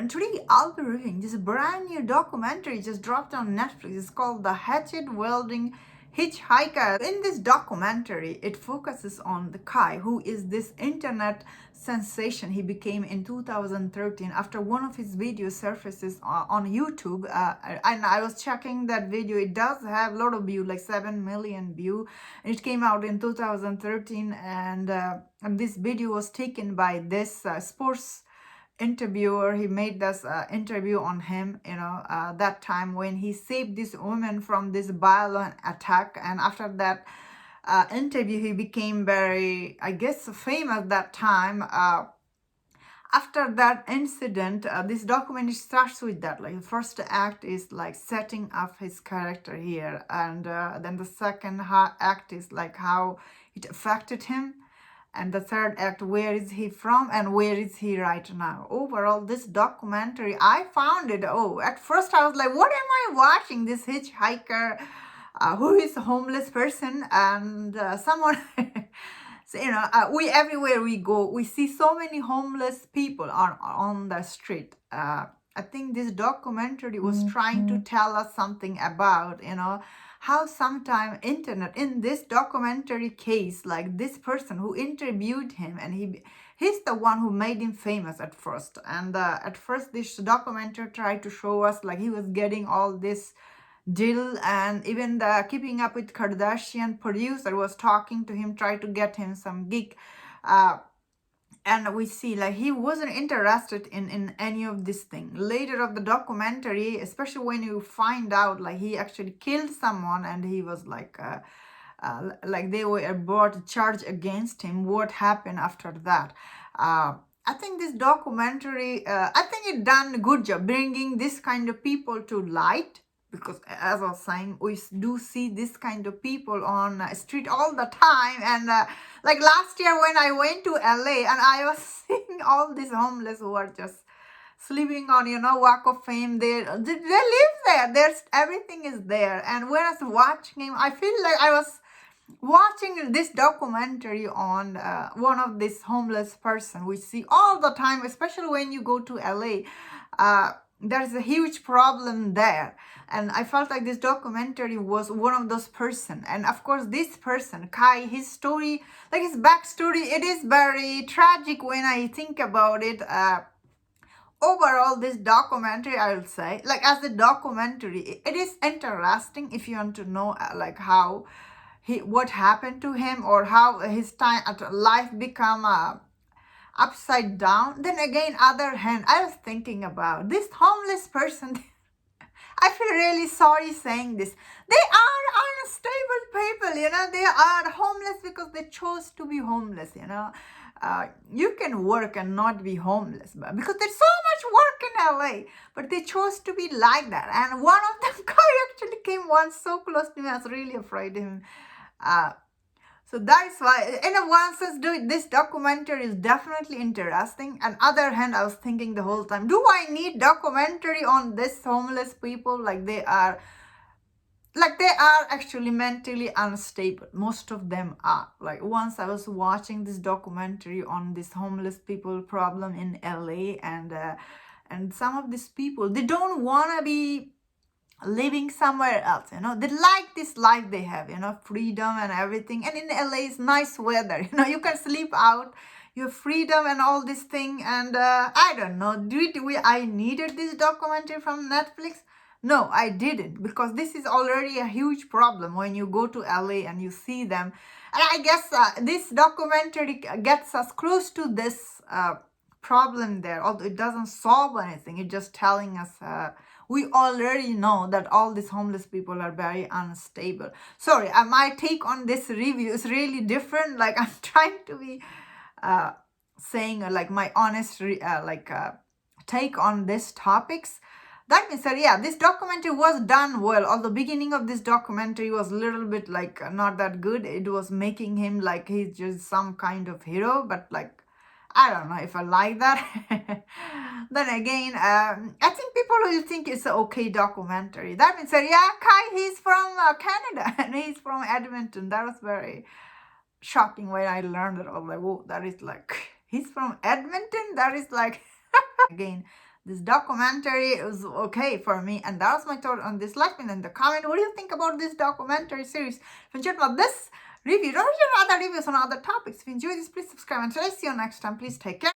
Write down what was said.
and today I'll be reviewing this brand new documentary just dropped on Netflix. It's called The Hatchet, Wielding, Hitchhiker. In this documentary, it focuses on the Kai, who is this internet sensation he became in 2013 after one of his videos surfaces on YouTube. And I was checking that video. It does have a lot of views, like 7 million views. It came out in 2013, and this video was taken by this sports interviewer. He made this interview on him, that time when he saved this woman from this violent attack. And after that interview, he became very, I guess, famous that time. After that incident, this documentary starts with that. Like, the first act is like setting up his character here, and then the second act is like how it affected him, and the third act, where is he from and where is he right now. Overall, this documentary, I found it, at first I was like, what am I watching? This hitchhiker who is a homeless person, and someone so, we everywhere we go, we see so many homeless people on the street. I think this documentary was trying to tell us something about, how sometimes internet, in this documentary case, like this person who interviewed him, and he's the one who made him famous at first. And at first this documentary tried to show us like he was getting all this deal, and even the Keeping Up with Kardashian producer was talking to him, tried to get him some gig. And we see like he wasn't interested in any of this thing. Later of the documentary, especially when you find out like he actually killed someone, and he was like they were brought a charge against him, what happened after that. I think this documentary, I think it done a good job bringing this kind of people to light, because as I was saying, we do see this kind of people on the street all the time. And like last year when I went to LA, and I was seeing all these homeless who are just sleeping on, Walk of Fame. They live there. There's everything is there. And when I was watching him, I feel like I was watching this documentary on one of this homeless person we see all the time, especially when you go to LA. There's a huge problem there, and I felt like this documentary was one of those person. And of course, this person, Kai, his story, like his backstory, it is very tragic when I think about it. Overall, this documentary, I will say, like as a documentary, it is interesting if you want to know like how what happened to him, or how his time at life become upside down. Then again, other hand, I was thinking about this homeless person. I feel really sorry saying this. They are unstable people, they are homeless because they chose to be homeless, you can work and not be homeless, but because there's so much work in LA, but they chose to be like that. And one of them guy actually came once so close to me, I was really afraid of him. So that's why, in a one sense, this documentary is definitely interesting. On other hand, I was thinking the whole time, do I need documentary on this homeless people? Like they are actually mentally unstable. Most of them are. Like once I was watching this documentary on this homeless people problem in LA, and some of these people, they don't want to be living somewhere else, they like this life they have, freedom and everything. And in LA is nice weather, you can sleep out, you have freedom and all this thing. And I don't know, I needed this documentary from Netflix? No, I didn't, because this is already a huge problem when you go to LA and you see them. And I guess this documentary gets us close to this problem there, although it doesn't solve anything. It's just telling us we already know that all these homeless people are very unstable. Sorry, my take on this review is really different. Like I'm trying to be saying like my honest take on these topics. That means that, yeah, this documentary was done well. Although the beginning of this documentary was a little bit like not that good. It was making him like he's just some kind of hero, but like I don't know if I like that. Then again, I think people will think it's an okay documentary. That means that, yeah, Kai, he's from Canada and he's from Edmonton. That was very shocking when I learned it. I was like, whoa, that is like, he's from Edmonton? That is like, again, This documentary is okay for me, and that was my thought on this. Let me know in the comment what do you think about this documentary series. If you enjoyed about this review, don't forget other reviews on other topics. If you enjoyed this, please subscribe, and until I see you next time, please take care.